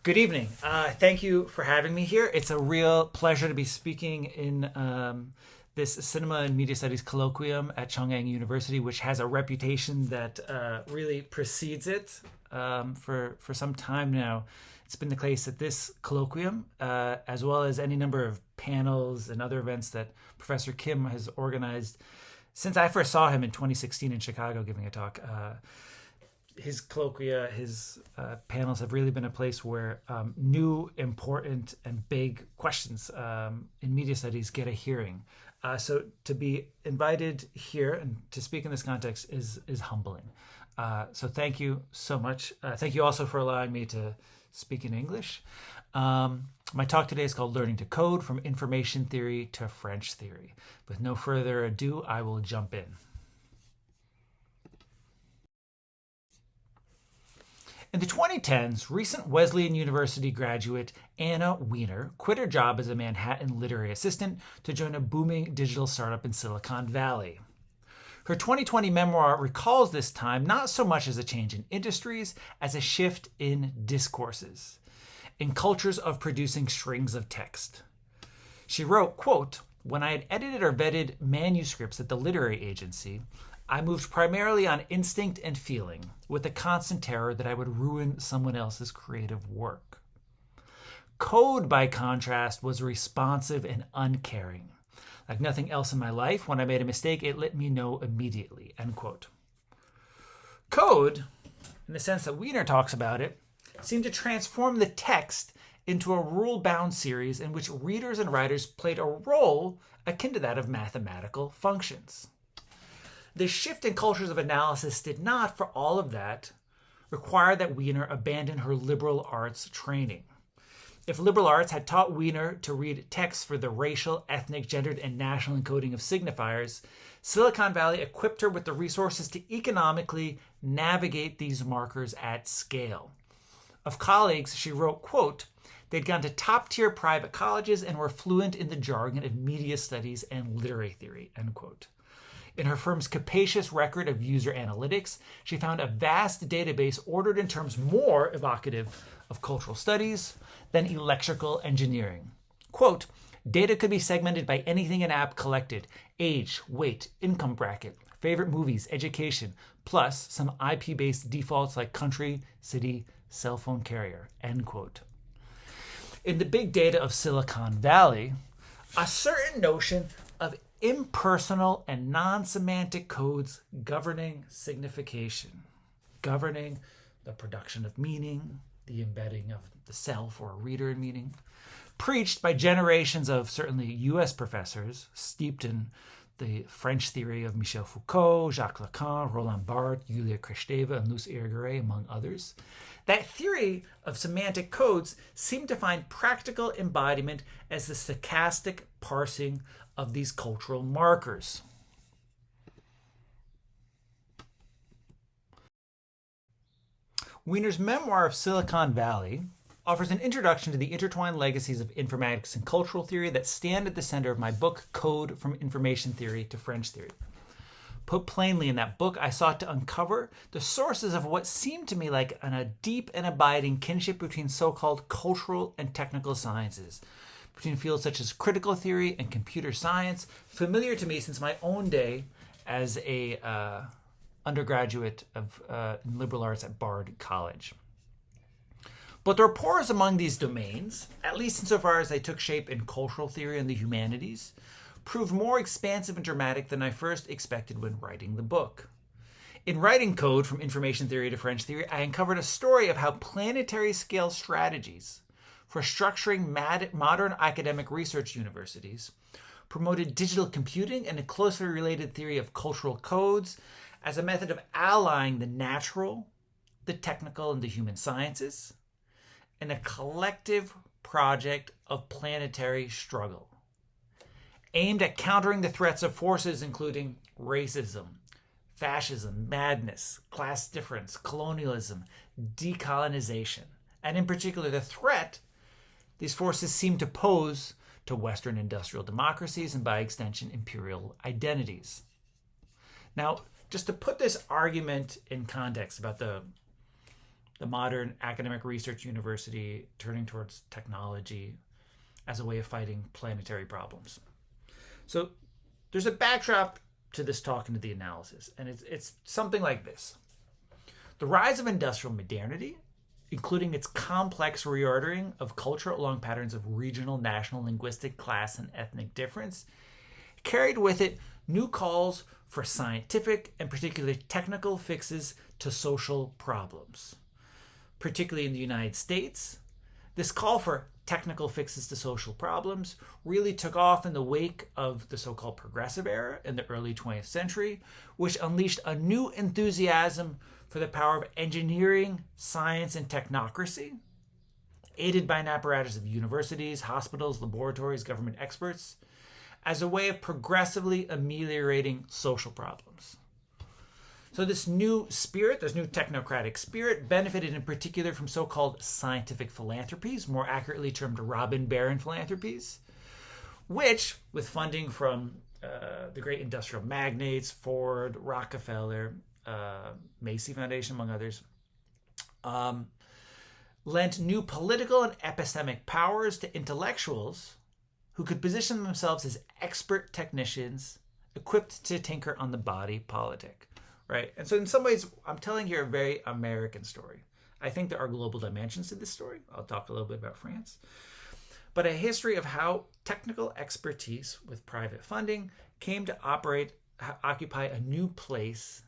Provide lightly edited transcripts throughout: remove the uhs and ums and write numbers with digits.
Good evening. Thank you for having me here. It's a real pleasure to be speaking in this Cinema and Media Studies colloquium at Chong'an University, which has a reputation that really precedes it for some time now. It's been the case that this colloquium, as well as any number of panels and other events that Professor Kim has organized since I first saw him in 2016 in Chicago giving a talk, his colloquia, his panels have really been a place where new, important, and big questions in media studies get a hearing. So to be invited here and to speak in this context is humbling. So thank you so much. Thank you also for allowing me to speak in English. My talk today is called Learning to Code, From Information Theory to French Theory. With no further ado, I will jump in. In the 2010s, recent Wesleyan University graduate Anna Wiener quit her job as a Manhattan literary assistant to join a booming digital startup in Silicon Valley. Her 2020 memoir recalls this time not so much as a change in industries as a shift in discourses, in cultures of producing strings of text. She wrote, quote, "When I had edited or vetted manuscripts at the literary agency, I moved primarily on instinct and feeling, with the constant terror that I would ruin someone else's creative work. Code, by contrast, was responsive and uncaring. Like nothing else in my life, when I made a mistake, it let me know immediately," end quote. Code, in the sense that Wiener talks about it, seemed to transform the text into a rule-bound series in which readers and writers played a role akin to that of mathematical functions. The shift in cultures of analysis did not, for all of that, require that Wiener abandon her liberal arts training. If liberal arts had taught Wiener to read texts for the racial, ethnic, gendered, and national encoding of signifiers, Silicon Valley equipped her with the resources to economically navigate these markers at scale. Of colleagues, she wrote, quote, "They'd gone to top-tier private colleges and were fluent in the jargon of media studies and literary theory," end quote. In her firm's capacious record of user analytics, she found a vast database ordered in terms more evocative of cultural studies than electrical engineering. Quote, "Data could be segmented by anything an app collected: age, weight, income bracket, favorite movies, education, plus some IP-based defaults like country, city, cell phone carrier," end quote. In the big data of Silicon Valley, a certain notion of impersonal and non-semantic codes governing signification, governing the production of meaning, the embedding of the self or a reader in meaning, preached by generations of certainly US professors steeped in the French theory of Michel Foucault, Jacques Lacan, Roland Barthes, Yulia Kristeva, and Luce Irigaray, among others. That theory of semantic codes seemed to find practical embodiment as the stochastic parsing of these cultural markers. Wiener's memoir of Silicon Valley offers an introduction to the intertwined legacies of informatics and cultural theory that stand at the center of my book, Code, From Information Theory to French Theory. Put plainly, in that book, I sought to uncover the sources of what seemed to me like a deep and abiding kinship between so-called cultural and technical sciences, between fields such as critical theory and computer science, familiar to me since my own day as a undergraduate in liberal arts at Bard College. But the rapports among these domains, at least insofar as they took shape in cultural theory and the humanities, proved more expansive and dramatic than I first expected when writing the book. In writing Code, From Information Theory to French Theory, I uncovered a story of how planetary scale strategies for structuring modern academic research universities promoted digital computing and a closely related theory of cultural codes as a method of allying the natural, the technical, and the human sciences in a collective project of planetary struggle, aimed at countering the threats of forces including racism, fascism, madness, class difference, colonialism, decolonization, and in particular the threat these forces seem to pose to Western industrial democracies and by extension imperial identities. Now, just to put this argument in context about the the modern academic research university turning towards technology as a way of fighting planetary problems. So there's a backdrop to this talk and to the analysis, and it's something like this. The rise of industrial modernity, including its complex reordering of culture along patterns of regional, national, linguistic, class, and ethnic difference, carried with it new calls for scientific and particularly technical fixes to social problems. Particularly in the United States, this call for technical fixes to social problems really took off in the wake of the so-called progressive era in the early 20th century, which unleashed a new enthusiasm for the power of engineering, science, and technocracy, aided by an apparatus of universities, hospitals, laboratories, government experts, as a way of progressively ameliorating social problems. So this new spirit, this new technocratic spirit, benefited in particular from so-called scientific philanthropies, more accurately termed Robin Baron philanthropies, which, with funding from the great industrial magnates, Ford, Rockefeller, Macy Foundation, among others, lent new political and epistemic powers to intellectuals who could position themselves as expert technicians equipped to tinker on the body politic. Right? And so in some ways, I'm telling here a very American story. I think there are global dimensions to this story. I'll talk a little bit about France. But a history of how technical expertise with private funding came to occupy a new place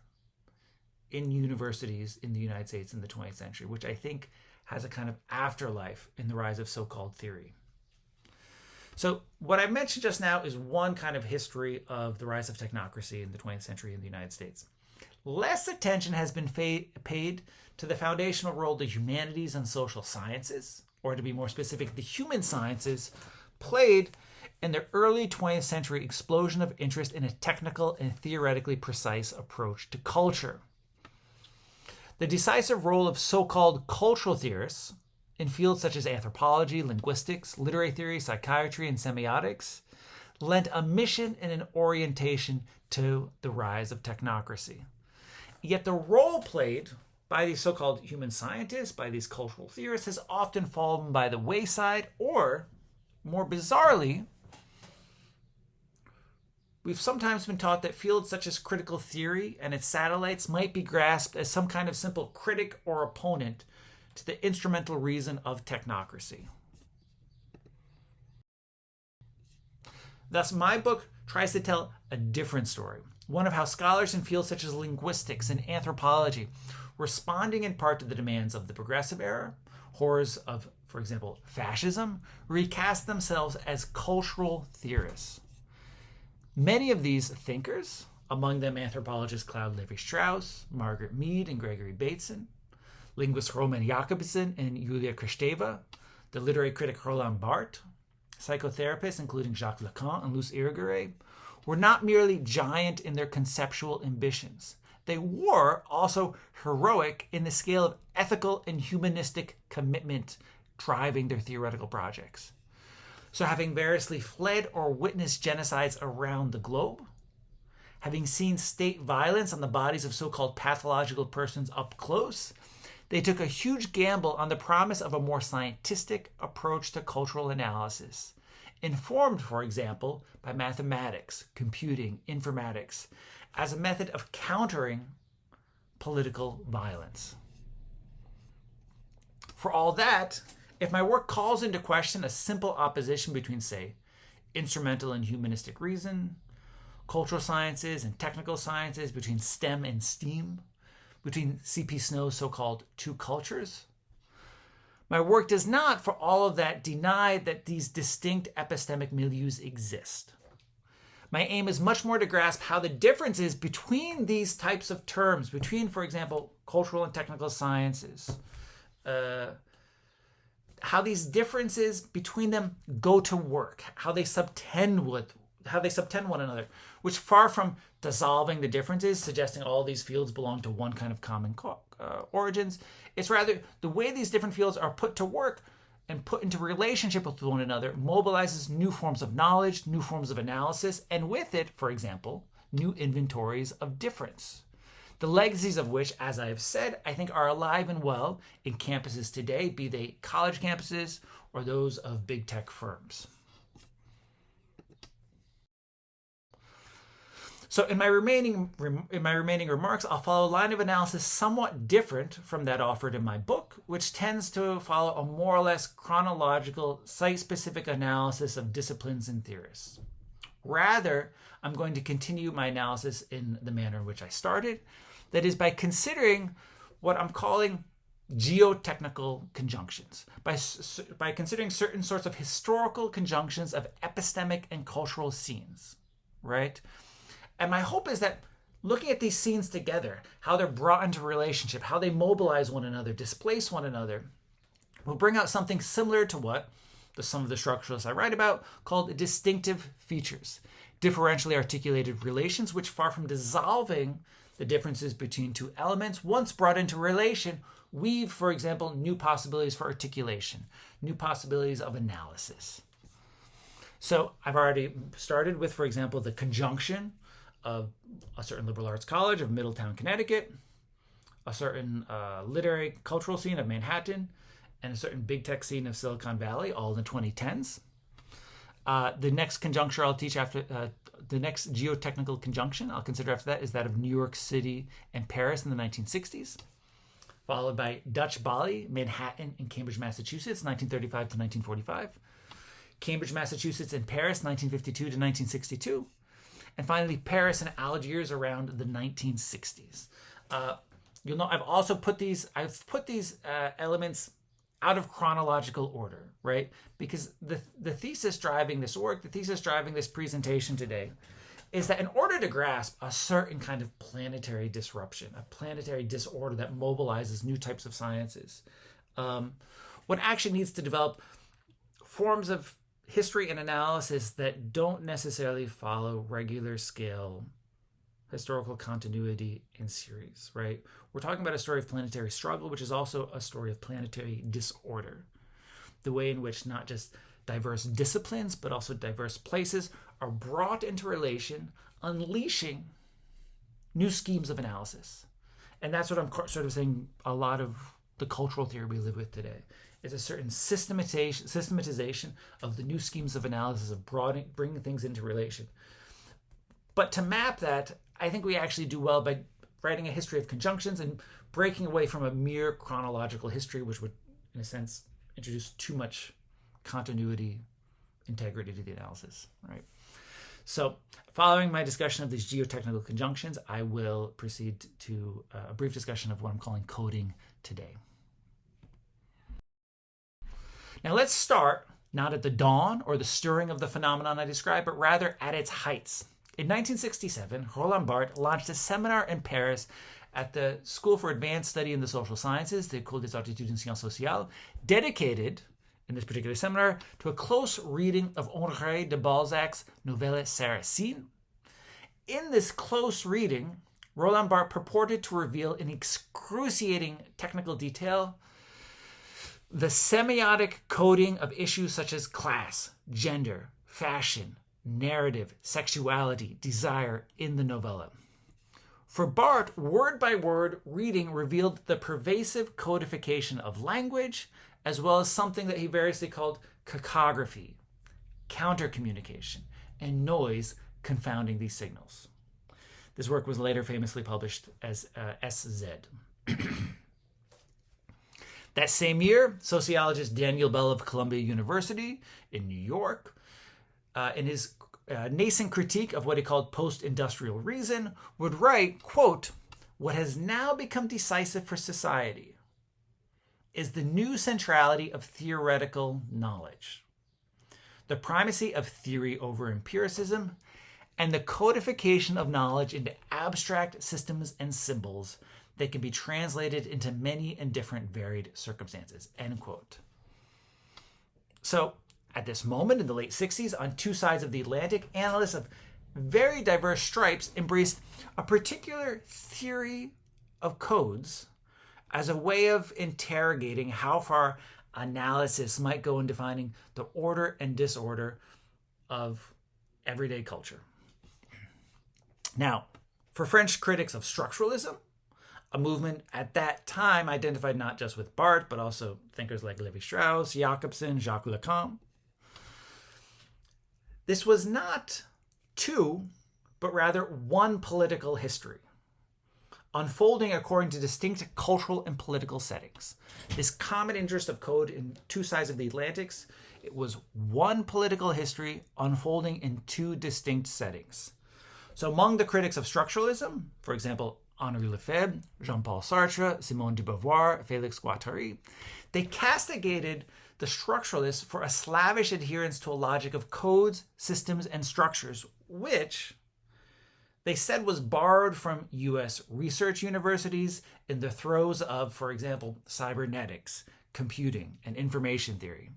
in universities in the United States in the 20th century, which I think has a kind of afterlife in the rise of so-called theory. So what I mentioned just now is one kind of history of the rise of technocracy in the 20th century in the United States. Less attention has been paid to the foundational role the humanities and social sciences, or to be more specific, the human sciences, played in the early 20th century explosion of interest in a technical and theoretically precise approach to culture. The decisive role of so-called cultural theorists in fields such as anthropology, linguistics, literary theory, psychiatry, and semiotics lent a mission and an orientation to the rise of technocracy. Yet the role played by these so-called human scientists, by these cultural theorists, has often fallen by the wayside, or, more bizarrely, we've sometimes been taught that fields such as critical theory and its satellites might be grasped as some kind of simple critic or opponent to the instrumental reason of technocracy. Thus, my book tries to tell a different story, one of how scholars in fields such as linguistics and anthropology, responding in part to the demands of the progressive era, horrors of, for example, fascism, recast themselves as cultural theorists. Many of these thinkers, among them anthropologist Claude Lévi-Strauss, Margaret Mead, and Gregory Bateson, linguist Roman Jakobson and Julia Kristeva, the literary critic Roland Barthes, psychotherapists including Jacques Lacan and Luce Irigaray, were not merely giant in their conceptual ambitions. They were also heroic in the scale of ethical and humanistic commitment driving their theoretical projects. So having variously fled or witnessed genocides around the globe, having seen state violence on the bodies of so-called pathological persons up close, they took a huge gamble on the promise of a more scientific approach to cultural analysis, informed, for example, by mathematics, computing, informatics, as a method of countering political violence. For all that, if my work calls into question a simple opposition between, say, instrumental and humanistic reason, cultural sciences and technical sciences, between STEM and STEAM, between C.P. Snow's so-called two cultures, my work does not, for all of that, deny that these distinct epistemic milieus exist. My aim is much more to grasp how the differences between these types of terms, between, for example, cultural and technical sciences, how these differences between them go to work, how they subtend one another, which far from dissolving the differences, suggesting all these fields belong to one kind of common origins, it's rather the way these different fields are put to work and put into relationship with one another mobilizes new forms of knowledge, new forms of analysis, and with it, for example, new inventories of difference. the legacies of which, as I have said, I think are alive and well in campuses today, be they college campuses or those of big tech firms. So in my remaining remarks, I'll follow a line of analysis somewhat different from that offered in my book, which tends to follow a more or less chronological, site-specific analysis of disciplines and theorists. Rather, I'm going to continue my analysis in the manner in which I started, that is by considering what I'm calling geotechnical conjunctions, by considering certain sorts of historical conjunctions of epistemic and cultural scenes, right? And my hope is that looking at these scenes together, how they're brought into relationship, how they mobilize one another, displace one another, will bring out something similar to what some of the structuralists I write about called distinctive features, differentially articulated relations which, far from dissolving the differences between two elements, once brought into relation, weave, for example, new possibilities for articulation, new possibilities of analysis. So I've already started with, for example, the conjunction of a certain liberal arts college of Middletown, Connecticut, a certain literary cultural scene of Manhattan, and a certain big tech scene of Silicon Valley, all in the 2010s. The next conjuncture I'll teach after, the next geotechnical conjunction I'll consider after that is that of New York City and Paris in the 1960s, followed by Dutch Bali, Manhattan, and Cambridge, Massachusetts, 1935 to 1945, Cambridge, Massachusetts, and Paris, 1952 to 1962, and finally Paris and Algiers around the 1960s. You'll know I've put these elements out of chronological order, right? Because the thesis driving this work, the thesis driving this presentation today, is that in order to grasp a certain kind of planetary disruption, a planetary disorder that mobilizes new types of sciences, one actually needs to develop forms of history and analysis that don't necessarily follow regular scale historical continuity in series, right? We're talking about a story of planetary struggle, which is also a story of planetary disorder. The way in which not just diverse disciplines, but also diverse places are brought into relation, unleashing new schemes of analysis. And that's what I'm sort of saying a lot of the cultural theory we live with today is a certain systematization of the new schemes of analysis of bringing things into relation. But to map that, I think we actually do well by writing a history of conjunctions and breaking away from a mere chronological history, which would, in a sense, introduce too much continuity, integrity to the analysis, right? So following my discussion of these geotechnical conjunctions, I will proceed to a brief discussion of what I'm calling coding today. Now let's start not at the dawn or the stirring of the phenomenon I described, but rather at its heights. In 1967, Roland Barthes launched a seminar in Paris at the School for Advanced Study in the Social Sciences, the École des Aptitudes en Sciences Sociales, dedicated, in this particular seminar, to a close reading of Honoré de Balzac's novella Sarrasine. In this close reading, Roland Barthes purported to reveal in excruciating technical detail the semiotic coding of issues such as class, gender, fashion, narrative, sexuality, desire in the novella. For Barthes, word by word reading revealed the pervasive codification of language, as well as something that he variously called cacography, counter-communication, and noise confounding these signals. This work was later famously published as SZ. That same year, sociologist Daniel Bell of Columbia University in New York, in his nascent critique of what he called post-industrial reason, would write, quote, "What has now become decisive for society is the new centrality of theoretical knowledge, the primacy of theory over empiricism, and the codification of knowledge into abstract systems and symbols that can be translated into many and different varied circumstances," end quote. So, at this moment in the late 60s, on two sides of the Atlantic, analysts of very diverse stripes embraced a particular theory of codes as a way of interrogating how far analysis might go in defining the order and disorder of everyday culture. Now, for French critics of structuralism, a movement at that time identified not just with Barthes, but also thinkers like Lévi-Strauss, Jakobson, Jacques Lacan. This was not two, but rather one political history, unfolding according to distinct cultural and political settings. This common interest of code in two sides of the Atlantics, it was one political history unfolding in two distinct settings. So among the critics of structuralism, for example, Henri Lefebvre, Jean-Paul Sartre, Simone de Beauvoir, Félix Guattari, they castigated the structuralists for a slavish adherence to a logic of codes, systems, and structures, which they said was borrowed from U.S. research universities in the throes of, for example, cybernetics, computing, and information theory.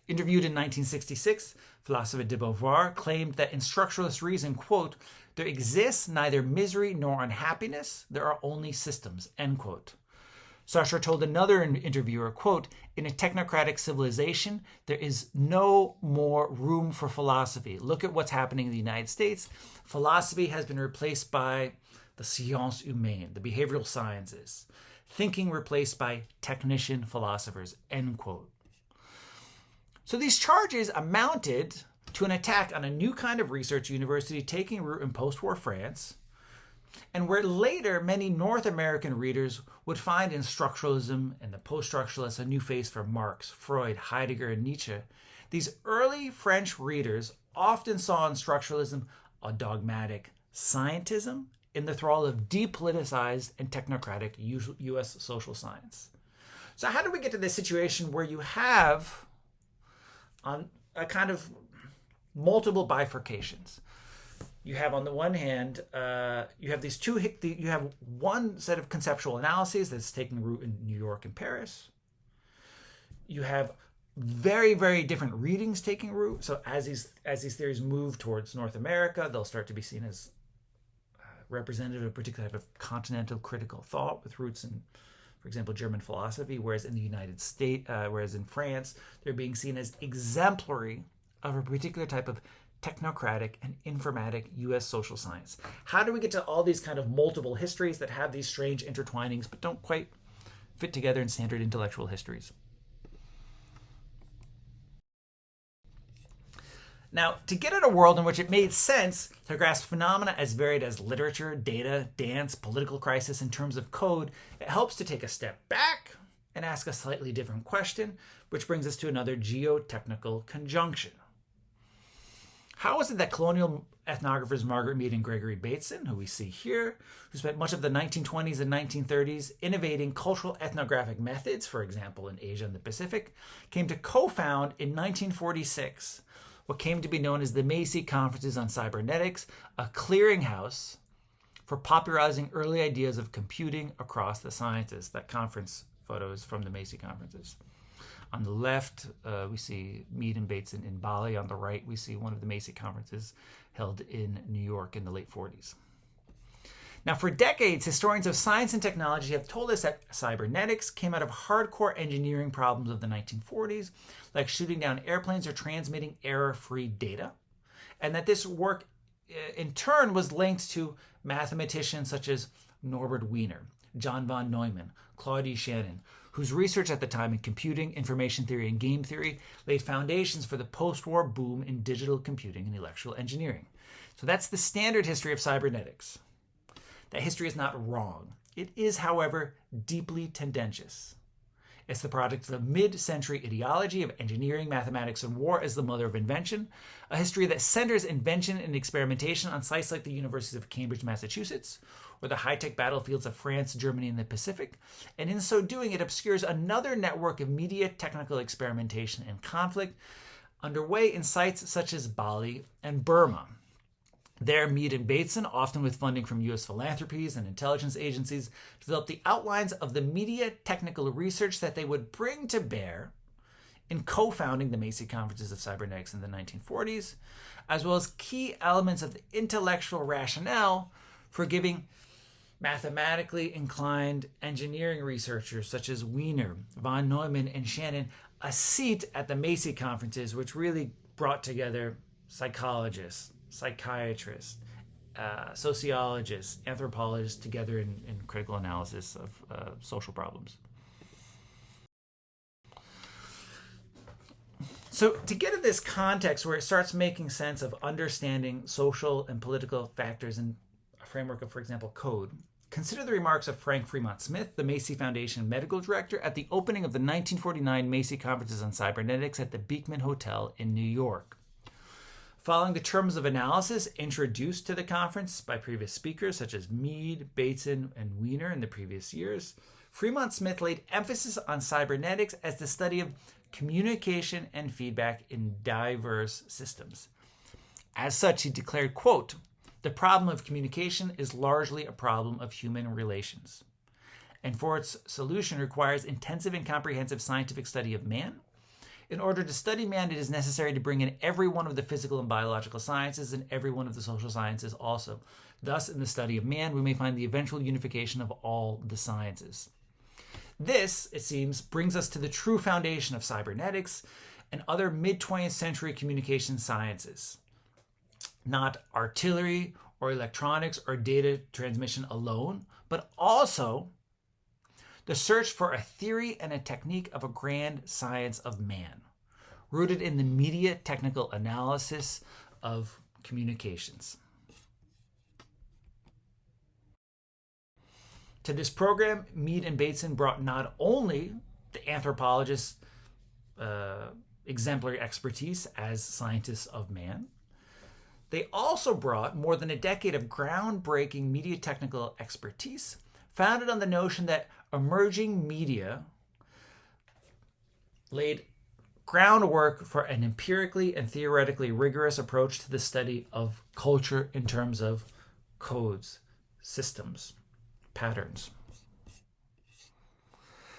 Interviewed in 1966, philosopher de Beauvoir claimed that in structuralist reason, quote, there exists neither misery nor unhappiness, there are only systems, end quote. Sartre told another interviewer, quote, in a technocratic civilization, there is no more room for philosophy. Look at what's happening in the United States. Philosophy has been replaced by the sciences humaines, the behavioral sciences. Thinking replaced by technician philosophers, end quote. So these charges amounted to an attack on a new kind of research university taking root in post-war France, and where later many North American readers would find in structuralism and the post-structuralists a new face for Marx, Freud, Heidegger, and Nietzsche. These early French readers often saw in structuralism a dogmatic scientism in the thrall of depoliticized and technocratic U.S. social science. So how do we get to this situation where you have a kind of multiple bifurcations? You have, on the one hand, you have you have one set of conceptual analyses that's taking root in New York and Paris. You have very, very different readings taking root. So as these theories move towards North America, they'll start to be seen as representative of a particular type of continental critical thought with roots in, for example, German philosophy, whereas in the United States, whereas in France, they're being seen as exemplary of a particular type of technocratic and informatic U.S. social science. How do we get to all these kind of multiple histories that have these strange intertwinings but don't quite fit together in standard intellectual histories? Now, to get at a world in which it made sense to grasp phenomena as varied as literature, data, dance, political crisis in terms of code, it helps to take a step back and ask a slightly different question, which brings us to another geotechnical conjunction. How is it that colonial ethnographers Margaret Mead and Gregory Bateson, who we see here, who spent much of the 1920s and 1930s innovating cultural ethnographic methods, for example, in Asia and the Pacific, came to co-found in 1946 what came to be known as the Macy Conferences on Cybernetics, a clearinghouse for popularizing early ideas of computing across the sciences? That conference photo is from the Macy Conferences. On the left, we see Mead and Bateson in Bali. On the right, we see one of the Macy conferences held in New York in the late 40s. Now, for decades, historians of science and technology have told us that cybernetics came out of hardcore engineering problems of the 1940s, like shooting down airplanes or transmitting error-free data, and that this work, in turn, was linked to mathematicians such as Norbert Wiener, John von Neumann, Claude E. Shannon, whose research at the time in computing, information theory, and game theory laid foundations for the post-war boom in digital computing and electrical engineering. So that's the standard history of cybernetics. That history is not wrong. It is, however, deeply tendentious. It's the product of a mid-century ideology of engineering, mathematics, and war as the mother of invention, a history that centers invention and experimentation on sites like the Universities of Cambridge, Massachusetts, or the high-tech battlefields of France, Germany, and the Pacific, and in so doing, it obscures another network of media technical experimentation and conflict underway in sites such as Bali and Burma. There, Mead and Bateson, often with funding from U.S. philanthropies and intelligence agencies, developed the outlines of the media technical research that they would bring to bear in co-founding the Macy Conferences of Cybernetics in the 1940s, as well as key elements of the intellectual rationale for giving mathematically inclined engineering researchers such as Wiener, von Neumann, and Shannon a seat at the Macy Conferences, which really brought together psychologists, psychiatrists, sociologists, anthropologists together in critical analysis of social problems. So to get at this context where it starts making sense of understanding social and political factors in a framework of, for example, code, consider the remarks of Frank Fremont Smith, the Macy Foundation medical director, at the opening of the 1949 Macy Conferences on Cybernetics at the Beekman Hotel in New York. Following the terms of analysis introduced to the conference by previous speakers such as Mead, Bateson, and Wiener in the previous years, Fremont Smith laid emphasis on cybernetics as the study of communication and feedback in diverse systems. As such, he declared, quote, "The problem of communication is largely a problem of human relations, and for its solution requires intensive and comprehensive scientific study of man. In order to study man, it is necessary to bring in every one of the physical and biological sciences and every one of the social sciences also. Thus, in the study of man, we may find the eventual unification of all the sciences." This, it seems, brings us to the true foundation of cybernetics and other mid-20th century communication sciences. Not artillery or electronics or data transmission alone, but also the search for a theory and a technique of a grand science of man, rooted in the media technical analysis of communications. To this program, Mead and Bateson brought not only the anthropologists' exemplary expertise as scientists of man, they also brought more than a decade of groundbreaking media technical expertise founded on the notion that emerging media laid groundwork for an empirically and theoretically rigorous approach to the study of culture in terms of codes, systems, patterns.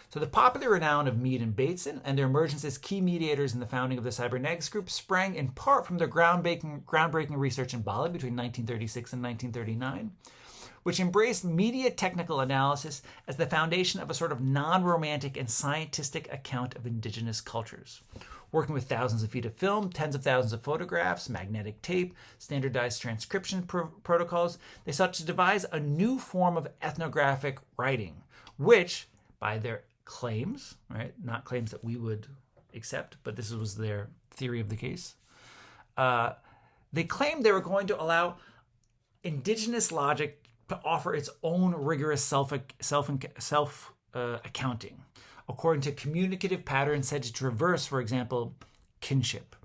So the popular renown of Mead and Bateson and their emergence as key mediators in the founding of the cybernetics group sprang in part from their groundbreaking research in Bali between 1936 and 1939, which embraced media technical analysis as the foundation of a sort of non-romantic and scientific account of indigenous cultures. Working with thousands of feet of film, tens of thousands of photographs, magnetic tape, standardized transcription protocols, they sought to devise a new form of ethnographic writing, which, by their claims, right, not claims that we would accept, but this was their theory of the case, they claimed they were going to allow indigenous logic to offer its own rigorous self-accounting, according to communicative patterns said to traverse, for example, kinship,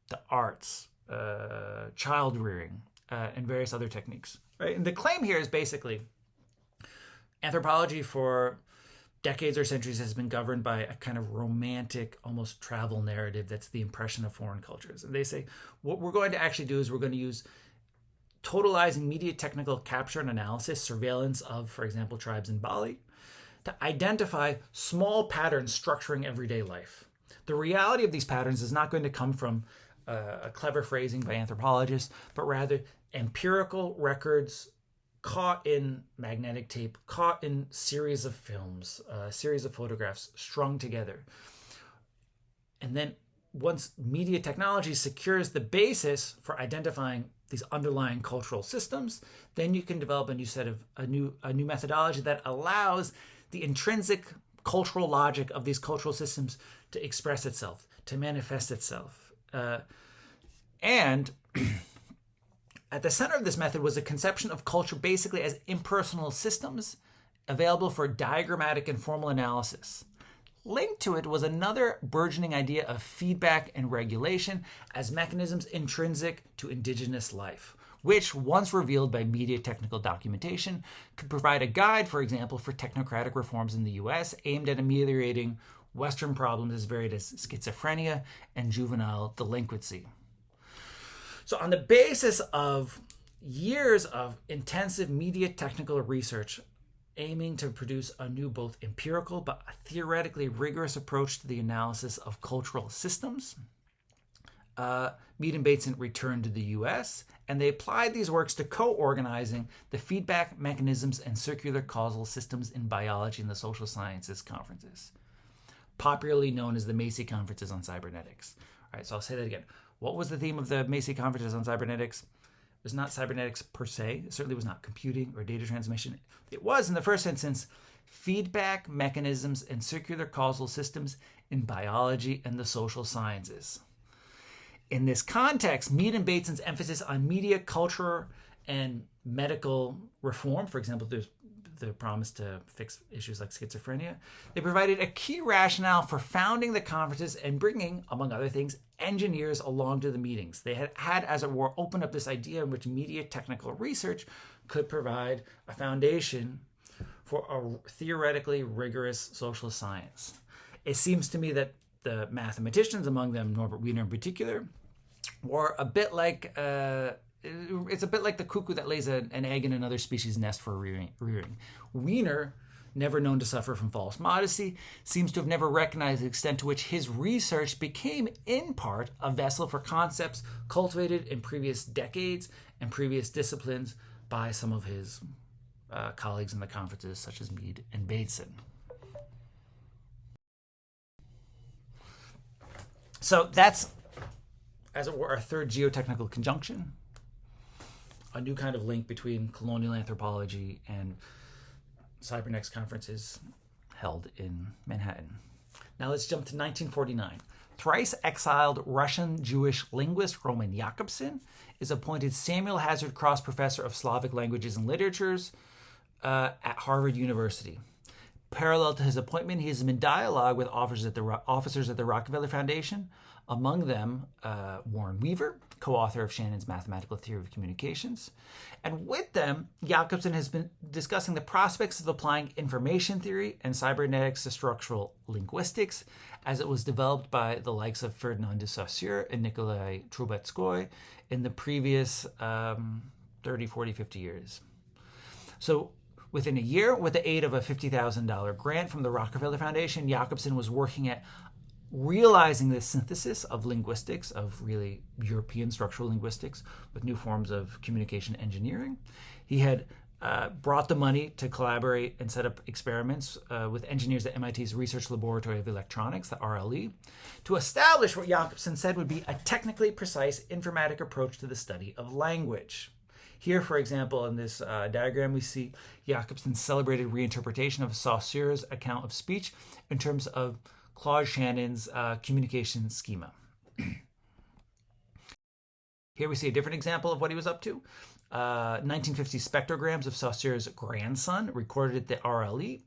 the arts, child rearing, and various other techniques. Right? And the claim here is basically anthropology for decades or centuries has been governed by a kind of romantic, almost travel narrative that's the impression of foreign cultures. And they say, what we're going to actually do is we're going to use totalizing media technical capture and analysis, surveillance of, for example, tribes in Bali, to identify small patterns structuring everyday life. The reality of these patterns is not going to come from a clever phrasing by anthropologists, but rather empirical records caught in magnetic tape, caught in series of films, series of photographs strung together. And then once media technology secures the basis for identifying these underlying cultural systems, then you can develop a new set of a new methodology that allows the intrinsic cultural logic of these cultural systems to express itself, to manifest itself. And at the center of this method was a conception of culture basically as impersonal systems available for diagrammatic and formal analysis. Linked to it was another burgeoning idea of feedback and regulation as mechanisms intrinsic to indigenous life, which, once revealed by media technical documentation, could provide a guide, for example, for technocratic reforms in the US aimed at ameliorating Western problems as varied as schizophrenia and juvenile delinquency. So on the basis of years of intensive media technical research aiming to produce a new both empirical but theoretically rigorous approach to the analysis of cultural systems, Mead and Bateson returned to the US, and they applied these works to co-organizing the feedback mechanisms and circular causal systems in biology and the social sciences conferences, popularly known as the Macy Conferences on Cybernetics. All right, so I'll say that again. What was the theme of the Macy Conferences on Cybernetics? was not cybernetics per se. It certainly was not computing or data transmission. It was, in the first instance, feedback mechanisms and circular causal systems in biology and the social sciences. In this context, Mead and Bateson's emphasis on media, culture, and medical reform, for example, there's the promise to fix issues like schizophrenia, they provided a key rationale for founding the conferences and bringing, among other things, engineers along to the meetings. They had, as it were, opened up this idea in which media technical research could provide a foundation for a theoretically rigorous social science. It seems to me that the mathematicians, among them Norbert Wiener in particular, were a bit like it's a bit like the cuckoo that lays an egg in another species' nest for rearing. Wiener, never known to suffer from false modesty, seems to have never recognized the extent to which his research became, in part, a vessel for concepts cultivated in previous decades and previous disciplines by some of his colleagues in the conferences, such as Mead and Bateson. So that's, as it were, our third geotechnical conjunction, a new kind of link between colonial anthropology and cybernetics conferences held in Manhattan. Now let's jump to 1949. Thrice exiled Russian Jewish linguist Roman Jakobson is appointed Samuel Hazard Cross Professor of Slavic Languages and Literatures at Harvard University. Parallel to his appointment, he has been in dialogue with officers at the Rockefeller Foundation, among them Warren Weaver, co-author of Shannon's Mathematical Theory of Communications. And with them, Jakobson has been discussing the prospects of applying information theory and cybernetics to structural linguistics, as it was developed by the likes of Ferdinand de Saussure and Nikolai Trubetskoy in the previous 30, 40, 50 years. So within a year, with the aid of a $50,000 grant from the Rockefeller Foundation, Jakobson was working at realizing this synthesis of linguistics, of really European structural linguistics, with new forms of communication engineering. He had brought the money to collaborate and set up experiments with engineers at MIT's Research Laboratory of Electronics, the RLE, to establish what Jakobson said would be a technically precise informatic approach to the study of language. Here, for example, in this diagram, we see Jakobson's celebrated reinterpretation of Saussure's account of speech in terms of Claude Shannon's communication schema. Here we see a different example of what he was up to. 1950 spectrograms of Saussure's grandson recorded at the RLE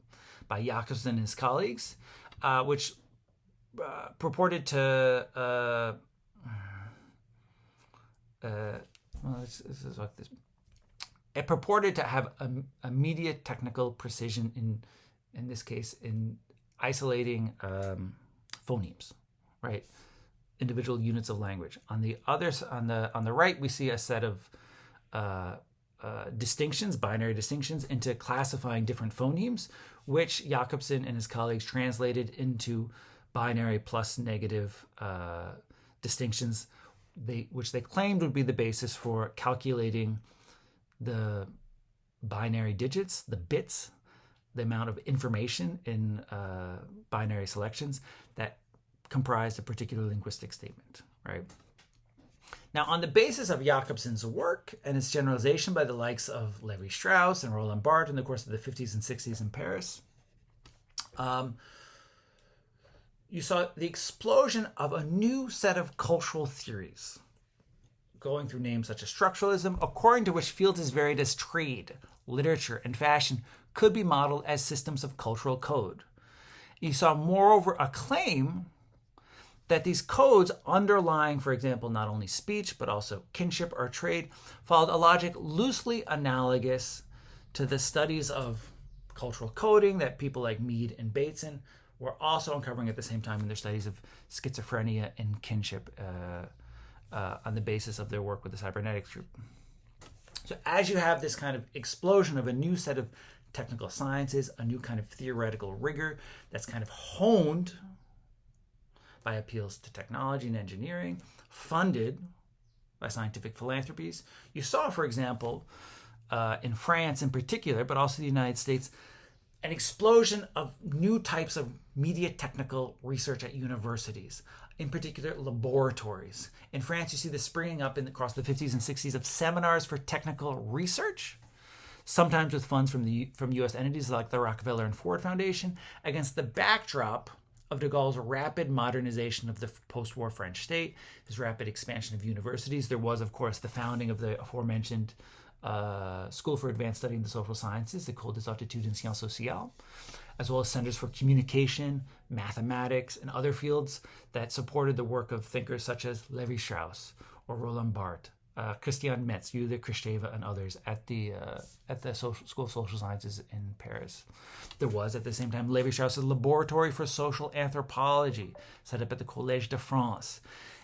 by Jakobson and his colleagues, which purported to it purported to have immediate technical precision in this case in isolating phonemes, right? Individual units of language. On the right, we see a set of distinctions, binary distinctions, into classifying different phonemes, which Jakobson and his colleagues translated into binary plus negative distinctions, which they claimed would be the basis for calculating the binary digits, the bits, the amount of information in binary selections that comprised a particular linguistic statement, right? Now, on the basis of Jakobson's work and its generalization by the likes of Lévi-Strauss and Roland Barthes in the course of the 50s and 60s in Paris, you saw the explosion of a new set of cultural theories, going through names such as structuralism, according to which fields as varied as trade, literature, and fashion could be modeled as systems of cultural code. You saw, moreover, a claim that these codes underlying, for example, not only speech, but also kinship or trade, followed a logic loosely analogous to the studies of cultural coding that people like Mead and Bateson were also uncovering at the same time in their studies of schizophrenia and kinship on the basis of their work with the cybernetics group. So as you have this kind of explosion of a new set of technical sciences, a new kind of theoretical rigor that's kind of honed by appeals to technology and engineering, funded by scientific philanthropies. You saw, for example, in France in particular, but also the United States, an explosion of new types of media technical research at universities, in particular laboratories. In France, you see this springing up across the 50s and 60s of seminars for technical research, sometimes with funds from U.S. entities like the Rockefeller and Ford Foundation, against the backdrop of de Gaulle's rapid modernization of the post-war French state, his rapid expansion of universities. There was, of course, the founding of the aforementioned School for Advanced Study in the Social Sciences, the École des Aptitudes en Sciences Sociales, as well as centers for communication, mathematics, and other fields that supported the work of thinkers such as Lévi-Strauss or Roland Barthes, Christian Metz, Julia Kristeva, and others at the School of Social Sciences in Paris. There was, at the same time, Lévi-Strauss's Laboratory for Social Anthropology, set up at the Collège de France.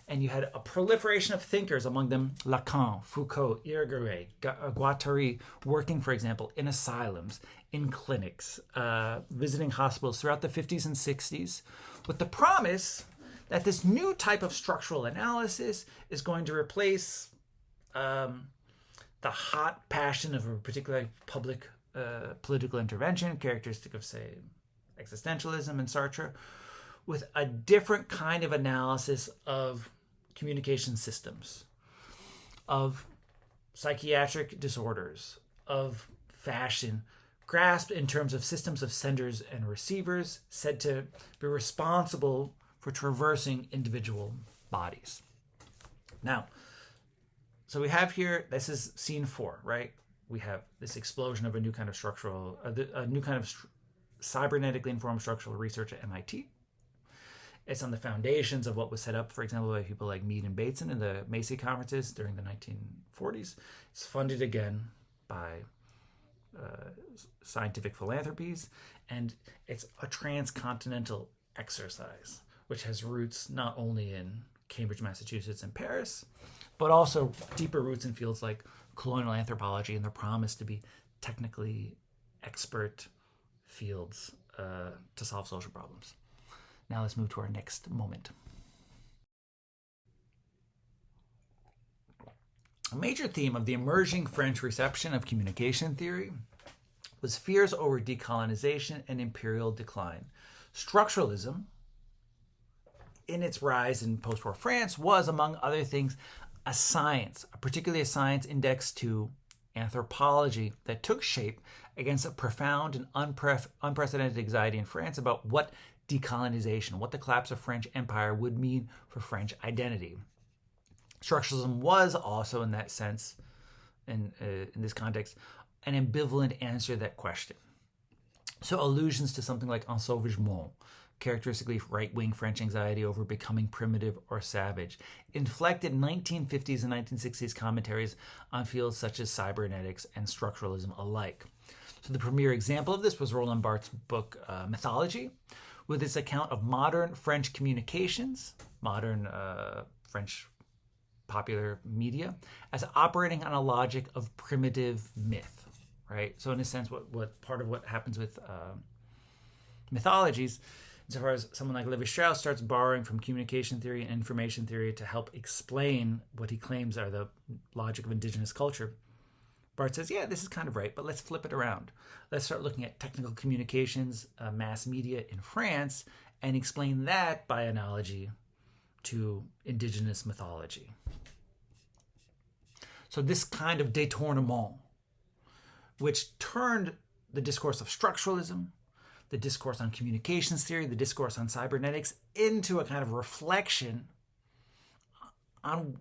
And you had a proliferation of thinkers, among them Lacan, Foucault, Irigaray, Guattari, working, for example, in asylums, in clinics, visiting hospitals throughout the 50s and 60s, with the promise that this new type of structural analysis is going to replace the hot passion of a particular public political intervention, characteristic of, say, existentialism and Sartre, with a different kind of analysis of communication systems, of psychiatric disorders, of fashion, grasped in terms of systems of senders and receivers, said to be responsible for traversing individual bodies. Now, so we have here, this is scene 4, right? We have this explosion of a new kind of structural, cybernetically informed structural research at MIT. It's on the foundations of what was set up, for example, by people like Mead and Bateson in the Macy conferences during the 1940s. It's funded again by scientific philanthropies, and it's a transcontinental exercise, which has roots not only in Cambridge, Massachusetts, and Paris, but also deeper roots in fields like colonial anthropology and the promise to be technically expert fields to solve social problems. Now let's move to our next moment. A major theme of the emerging French reception of communication theory was fears over decolonization and imperial decline. Structuralism, in its rise in post-war France, was, among other things, a science, particularly a science indexed to anthropology, that took shape against a profound and unprecedented anxiety in France about what decolonization, what the collapse of French empire would mean for French identity. Structuralism was also, in that sense, in this context, an ambivalent answer to that question. So allusions to something like ensauvagement, characteristically right-wing French anxiety over becoming primitive or savage, inflected 1950s and 1960s commentaries on fields such as cybernetics and structuralism alike. So the premier example of this was Roland Barthes' book Mythology, with its account of modern French communications, modern French popular media, as operating on a logic of primitive myth, right? So in a sense, what part of what happens with mythologies, insofar as someone like Lévi-Strauss starts borrowing from communication theory and information theory to help explain what he claims are the logic of indigenous culture, Barthes says, yeah, this is kind of right, but let's flip it around. Let's start looking at technical communications, mass media in France, and explain that by analogy to indigenous mythology. So this kind of détournement, which turned the discourse of structuralism, the discourse on communications theory, the discourse on cybernetics, into a kind of reflection on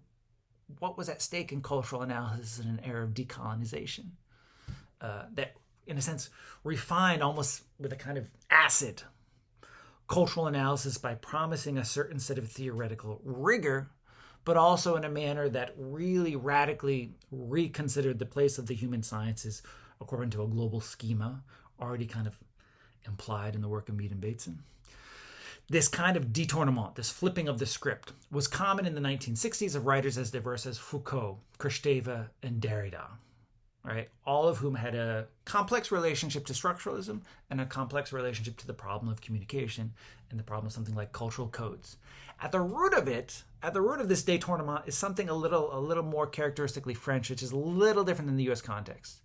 what was at stake in cultural analysis in an era of decolonization, that, in a sense, refined almost with a kind of acid cultural analysis by promising a certain set of theoretical rigor, but also in a manner that really radically reconsidered the place of the human sciences according to a global schema already kind of implied in the work of Mead and Bateson. This kind of détournement, this flipping of the script, was common in the 1960s of writers as diverse as Foucault, Kristeva, and Derrida, right? All of whom had a complex relationship to structuralism and a complex relationship to the problem of communication and the problem of something like cultural codes. At the root of it, at the root of this détournement is something a little more characteristically French, which is a little different than the U.S. context.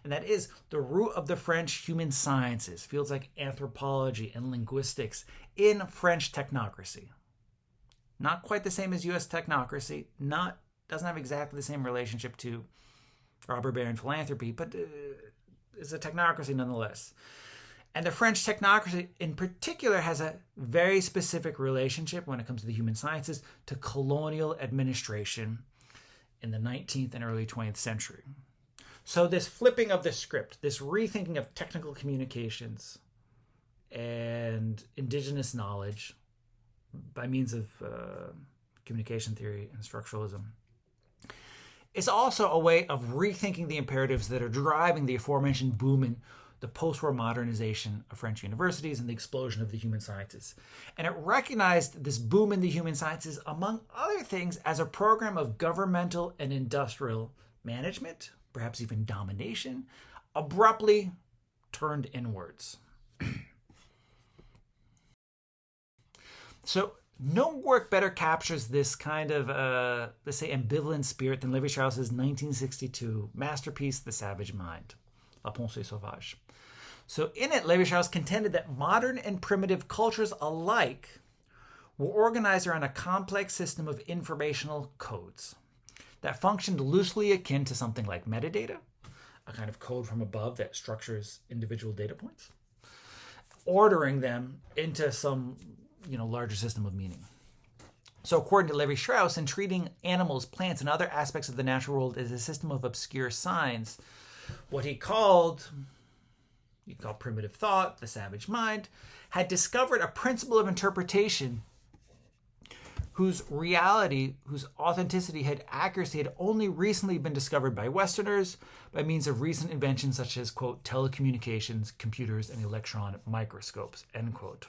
and that is the root of the French human sciences, fields like anthropology and linguistics, in French technocracy. Not quite the same as U.S. technocracy, doesn't have exactly the same relationship to robber baron philanthropy, but is a technocracy nonetheless. And the French technocracy in particular has a very specific relationship when it comes to the human sciences to colonial administration in the 19th and early 20th century. So this flipping of the script, this rethinking of technical communications and indigenous knowledge by means of communication theory and structuralism, is also a way of rethinking the imperatives that are driving the aforementioned boom in the post-war modernization of French universities and the explosion of the human sciences. And it recognized this boom in the human sciences, among other things, as a program of governmental and industrial management, perhaps even domination, abruptly turned inwards. So no work better captures this kind of, let's say, ambivalent spirit than Lévi-Strauss's 1962 masterpiece, The Savage Mind, La Pensée Sauvage. So in it, Lévi-Strauss contended that modern and primitive cultures alike were organized around a complex system of informational codes that functioned loosely akin to something like metadata, a kind of code from above that structures individual data points, ordering them into some larger system of meaning. So according to Lévi-Strauss, in treating animals, plants, and other aspects of the natural world as a system of obscure signs, what he called primitive thought, the savage mind, had discovered a principle of interpretation whose reality, whose authenticity, accuracy had only recently been discovered by Westerners by means of recent inventions such as, quote, telecommunications, computers, and electron microscopes, end quote.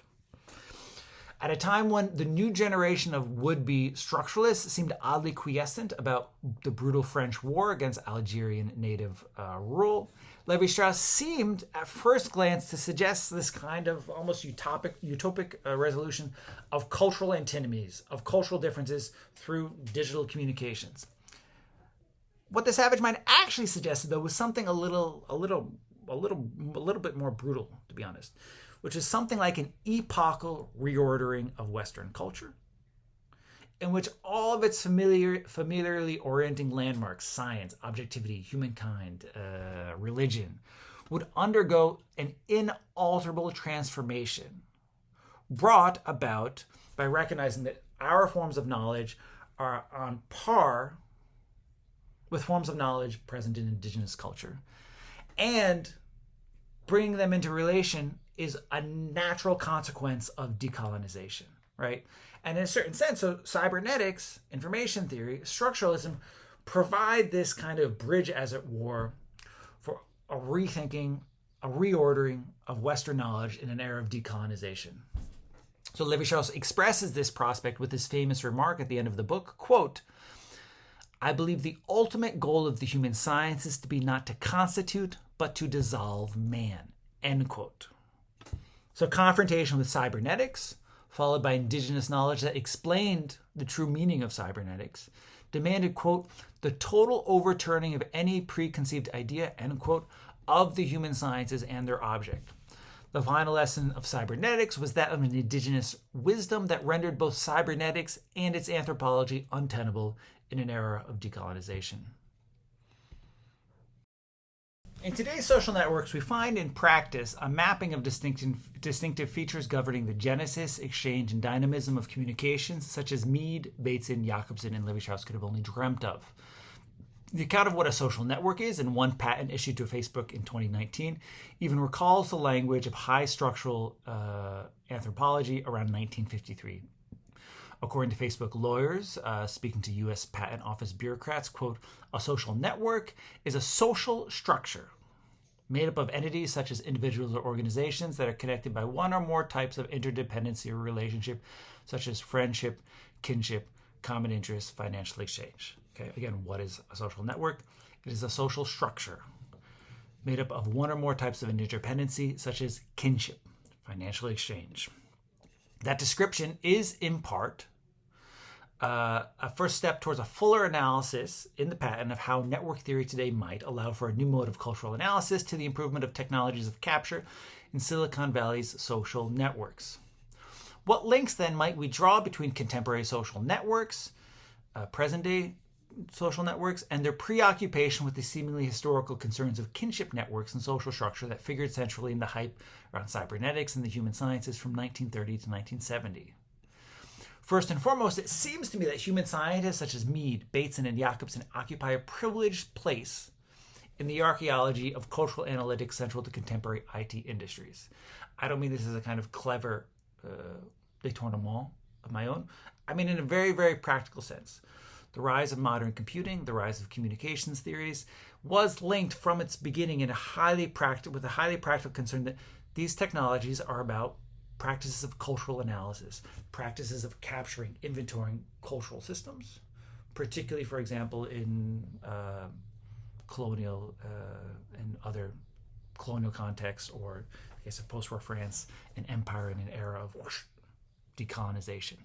At a time when the new generation of would-be structuralists seemed oddly quiescent about the brutal French war against Algerian native rule, Lévi-Strauss seemed at first glance to suggest this kind of almost utopic resolution of cultural antinomies, of cultural differences through digital communications. What the Savage Mind actually suggested, though, was something a little bit more brutal, to be honest, which is something like an epochal reordering of Western culture, in which all of its familiarly orienting landmarks, science, objectivity, humankind, religion, would undergo an inalterable transformation brought about by recognizing that our forms of knowledge are on par with forms of knowledge present in indigenous culture. And bringing them into relation is a natural consequence of decolonization, right? And in a certain sense, so cybernetics, information theory, structuralism provide this kind of bridge, as it were, for a rethinking, a reordering of Western knowledge in an era of decolonization. So Lévi-Strauss expresses this prospect with his famous remark at the end of the book, quote, "I believe the ultimate goal of the human science is to be not to constitute, but to dissolve man," end quote. So confrontation with cybernetics, followed by indigenous knowledge that explained the true meaning of cybernetics, demanded, quote, "the total overturning of any preconceived idea," end quote, of the human sciences and their object. The final lesson of cybernetics was that of an indigenous wisdom that rendered both cybernetics and its anthropology untenable in an era of decolonization. In today's social networks, we find in practice a mapping of distinctive features governing the genesis, exchange, and dynamism of communications, such as Mead, Bateson, Jacobson, and Lévi-Strauss could have only dreamt of. The account of what a social network is in one patent issued to Facebook in 2019 even recalls the language of high structural anthropology around 1953. According to Facebook lawyers, speaking to U.S. Patent Office bureaucrats, quote, "A social network is a social structure made up of entities such as individuals or organizations that are connected by one or more types of interdependency or relationship, such as friendship, kinship, common interest, financial exchange." Okay, again, what is a social network? It is a social structure made up of one or more types of interdependency, such as kinship, financial exchange. That description is, in part, a first step towards a fuller analysis in the patent of how network theory today might allow for a new mode of cultural analysis to the improvement of technologies of capture in Silicon Valley's social networks. What links then might we draw between contemporary social networks, present-day social networks, and their preoccupation with the seemingly historical concerns of kinship networks and social structure that figured centrally in the hype around cybernetics and the human sciences from 1930 to 1970? First and foremost, it seems to me that human scientists such as Mead, Bateson, and Jacobson occupy a privileged place in the archaeology of cultural analytics central to contemporary IT industries. I don't mean this as a kind of clever détournement of my own. I mean in a very, very practical sense. The rise of modern computing, the rise of communications theories, was linked from its beginning with a highly practical concern that these technologies are about practices of cultural analysis, practices of capturing, inventorying cultural systems, particularly, for example, in colonial and other colonial contexts, or I guess of post-war France, an empire in an era of decolonization.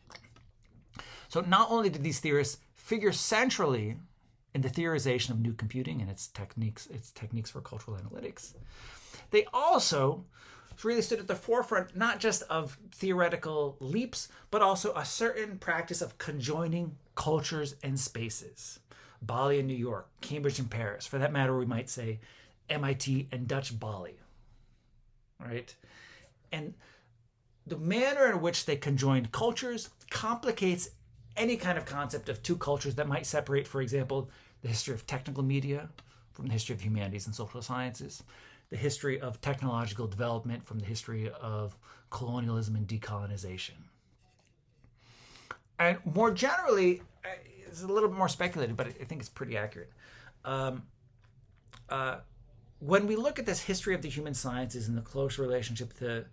So not only did these theorists figure centrally in the theorization of new computing and its techniques for cultural analytics, they also really stood at the forefront not just of theoretical leaps, but also a certain practice of conjoining cultures and spaces. Bali and New York, Cambridge and Paris. For that matter, we might say MIT and Dutch Bali, right? And the manner in which they conjoined cultures complicates any kind of concept of two cultures that might separate, for example, the history of technical media from the history of humanities and social sciences, the history of technological development from the history of colonialism and decolonization. And more generally, it's a little bit more speculative, but I think it's pretty accurate. When we look at this history of the human sciences and the close relationship to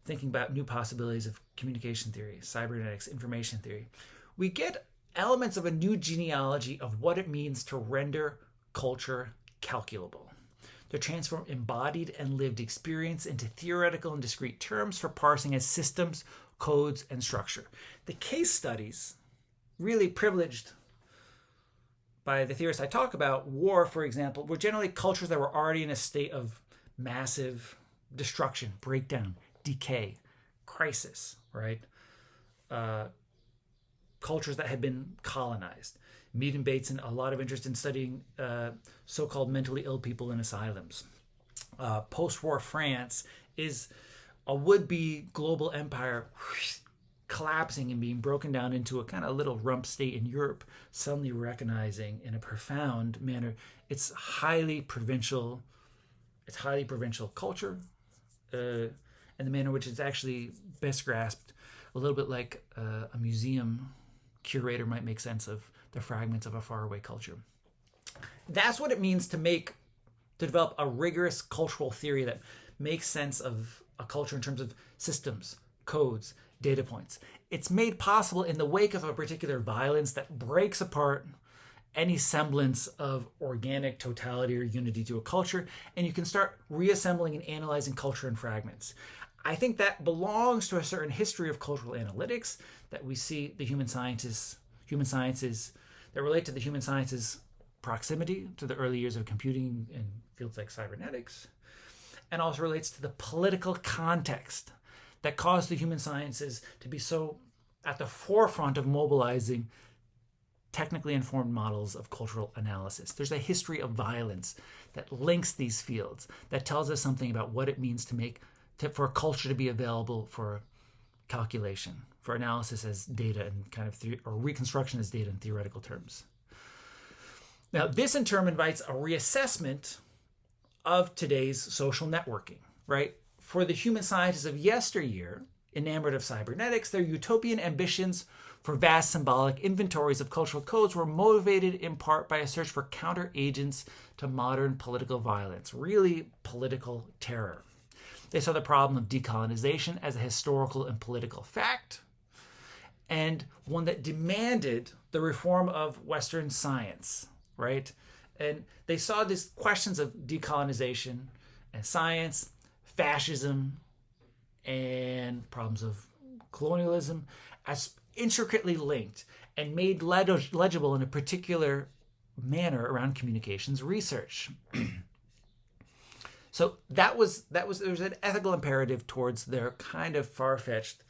thinking about new possibilities of communication theory, cybernetics, information theory, we get elements of a new genealogy of what it means to render culture calculable, to transform embodied and lived experience into theoretical and discrete terms for parsing as systems, codes, and structure. The case studies really privileged by the theorists I talk about, war, for example, were generally cultures that were already in a state of massive destruction, breakdown, decay, crisis, right? Cultures that had been colonized. Mead and Bateson, a lot of interest in studying so-called mentally ill people in asylums. Post-war France is a would-be global empire collapsing and being broken down into a kind of little rump state in Europe, suddenly recognizing in a profound manner its highly provincial culture, and the manner in which it's actually best grasped, a little bit like a museum curator might make sense of the fragments of a faraway culture. That's what it means to develop a rigorous cultural theory that makes sense of a culture in terms of systems, codes, data points. It's made possible in the wake of a particular violence that breaks apart any semblance of organic totality or unity to a culture, and you can start reassembling and analyzing culture in fragments. I think that belongs to a certain history of cultural analytics that we see the human sciences that relate to the human sciences proximity to the early years of computing in fields like cybernetics, and also relates to the political context that caused the human sciences to be so at the forefront of mobilizing technically informed models of cultural analysis. There's a history of violence that links these fields, that tells us something about what it means for a culture to be available for calculation, for analysis as data and kind of or reconstruction as data in theoretical terms. Now, this in turn invites a reassessment of today's social networking, right? For the human scientists of yesteryear, enamored of cybernetics, their utopian ambitions for vast symbolic inventories of cultural codes were motivated in part by a search for counter-agents to modern political violence, really political terror. They saw the problem of decolonization as a historical and political fact, and one that demanded the reform of Western science, right? And they saw these questions of decolonization and science, fascism, and problems of colonialism as intricately linked and made legible in a particular manner around communications research. So there was an ethical imperative towards their kind of far-fetched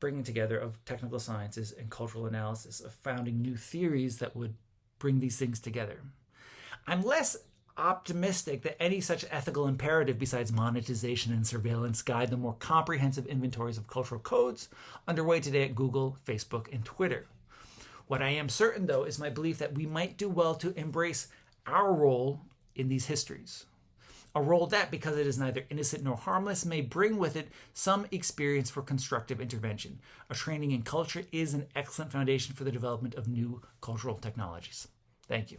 bringing together of technical sciences and cultural analysis, of founding new theories that would bring these things together. I'm less optimistic that any such ethical imperative besides monetization and surveillance guide the more comprehensive inventories of cultural codes underway today at Google, Facebook, and Twitter. What I am certain, though, is my belief that we might do well to embrace our role in these histories. A role that, because it is neither innocent nor harmless, may bring with it some experience for constructive intervention. A training in culture is an excellent foundation for the development of new cultural technologies. Thank you.